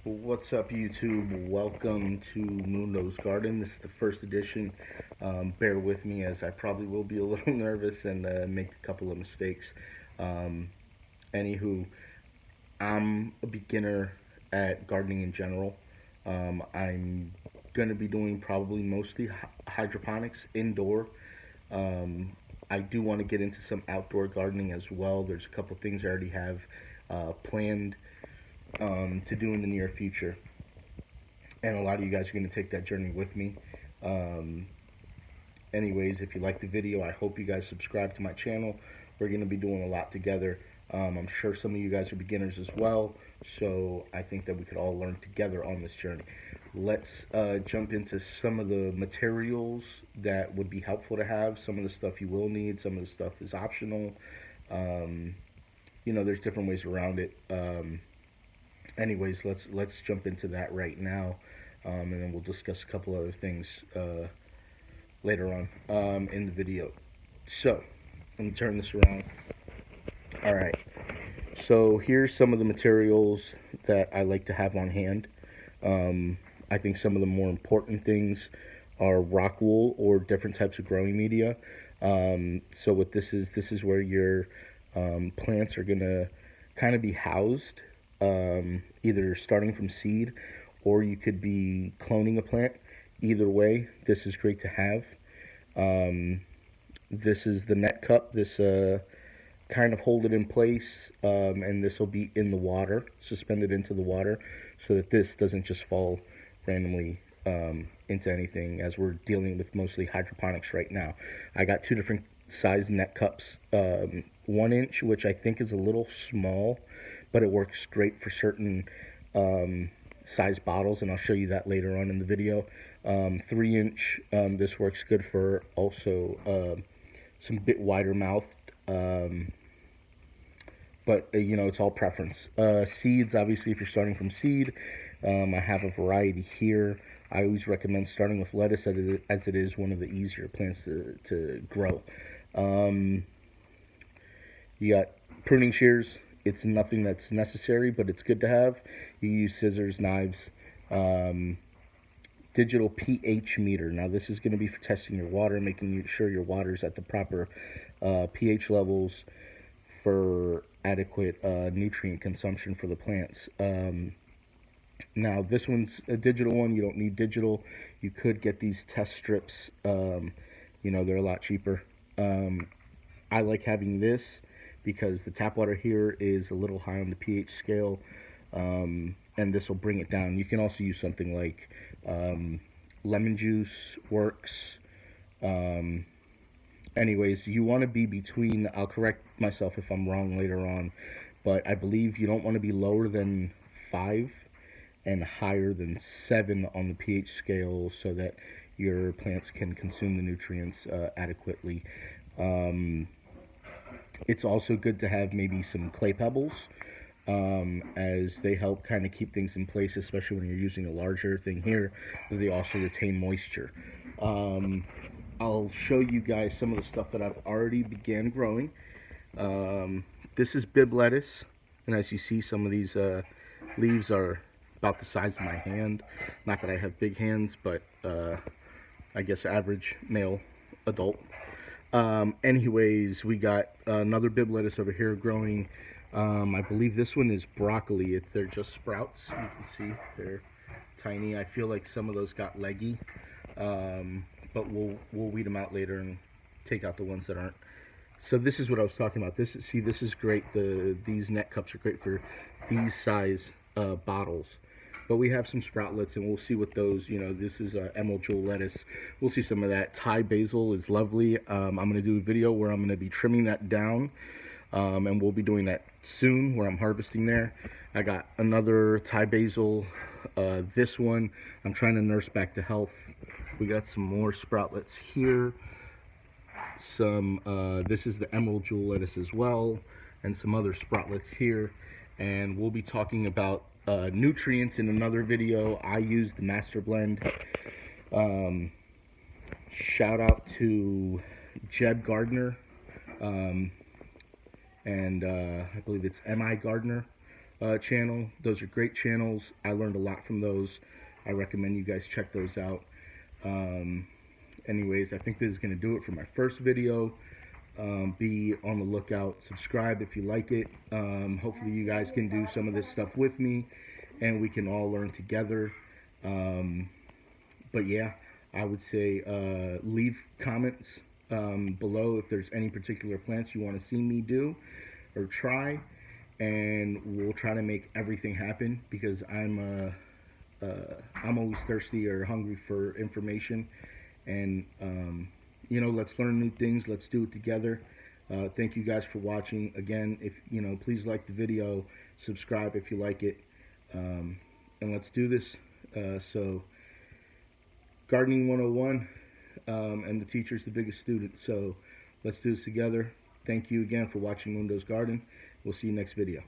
What's up, YouTube? Welcome to Mundo's Garden. This is the first edition. Bear with me as I probably will be a little nervous and make a couple of mistakes. Um, Anywho, I'm a beginner at gardening in general. I'm going to be doing probably mostly hydroponics indoor. Um, I do want to get into some outdoor gardening as well. There's a couple things I already have planned to do in the near future, and a lot of you guys are going to take that journey with me. Um, Anyways, if you like the video, I hope you guys subscribe to my channel. We're going to be doing a lot together. I'm sure some of you guys are beginners as well, so I think that we could all learn together on this journey. Let's jump into some of the materials that would be helpful to have. Some of the stuff you will need, some of the stuff is optional. Um, there's different ways around it. Anyways, let's jump into that right now, and then we'll discuss a couple other things later on in the video. So let me turn this around. All right. So here's some of the materials that I like to have on hand. I think some of the more important things are rock wool or different types of growing media. So what this is where your plants are gonna kind of be housed, either starting from seed or you could be cloning a plant. Either way, this is great to have. Um, this is the net cup. This kind of hold it in place, and this will be in the water, suspended into the water, so that this doesn't just fall randomly into anything, as we're dealing with mostly hydroponics right now. I got two different size net cups, 1 inch, which I think is a little small, but it works great for certain size bottles, and I'll show you that later on in the video. 3 inch, this works good for also some bit wider mouthed, but it's all preference. Seeds, obviously, if you're starting from seed, I have a variety here. I always recommend starting with lettuce, as it is one of the easier plants to grow. You got pruning shears. It's nothing that's necessary, but it's good to have. You use scissors, knives, digital pH meter. Now this is going to be for testing your water, making sure your water's at the proper pH levels for adequate nutrient consumption for the plants. Now this one's a digital one. You don't need digital. You could get these test strips. They're a lot cheaper. I like having this because the tap water here is a little high on the pH scale, and this will bring it down. You can also use something like lemon juice works. Anyways, you want to be between, I'll correct myself if I'm wrong later on, but I believe you don't want to be lower than 5 and higher than 7 on the pH scale, so that your plants can consume the nutrients adequately. It's also good to have maybe some clay pebbles, as they help kind of keep things in place, especially when you're using a larger thing here. They also retain moisture. I'll show you guys some of the stuff that I've already began growing. This is Bib lettuce, and as you see, some of these leaves are about the size of my hand. Not that I have big hands, but I guess average male adult. Anyways, we got another Bib lettuce over here growing. I believe this one is broccoli. They're just sprouts. You can see they're tiny. I feel like some of those got leggy, but we'll weed them out later and take out the ones that aren't. So this is what I was talking about. This is great. These net cups are great for these size bottles. But we have some sproutlets, and we'll see what those, this is emerald jewel lettuce. We'll see some of that. Thai basil is lovely. I'm going to do a video where I'm going to be trimming that down, and we'll be doing that soon, where I'm harvesting there. I got another Thai basil. This one, I'm trying to nurse back to health. We got some more sproutlets here. This is the emerald jewel lettuce as well, and some other sproutlets here. And we'll be talking about nutrients in another video. I use the Master Blend. Shout out to Jeb Gardner, and I believe it's M.I. Gardner. channel. Those are great channels. I learned a lot from those. I recommend you guys check those out. Anyways, I think this is going to do it for my first video. Be on the lookout. Subscribe if you like it. Hopefully you guys can do some of this stuff with me and we can all learn together. But yeah, I would say leave comments below if there's any particular plants you want to see me do or try, and we'll try to make everything happen, because I'm always thirsty or hungry for information, and you know, let's learn new things. Let's do it together. Thank you guys for watching. Again, if you know, please like the video, subscribe if you like it, and let's do this. So gardening 101, and the teacher's the biggest student, so let's do this together. Thank you again for watching Mundo's Garden. We'll see you next video.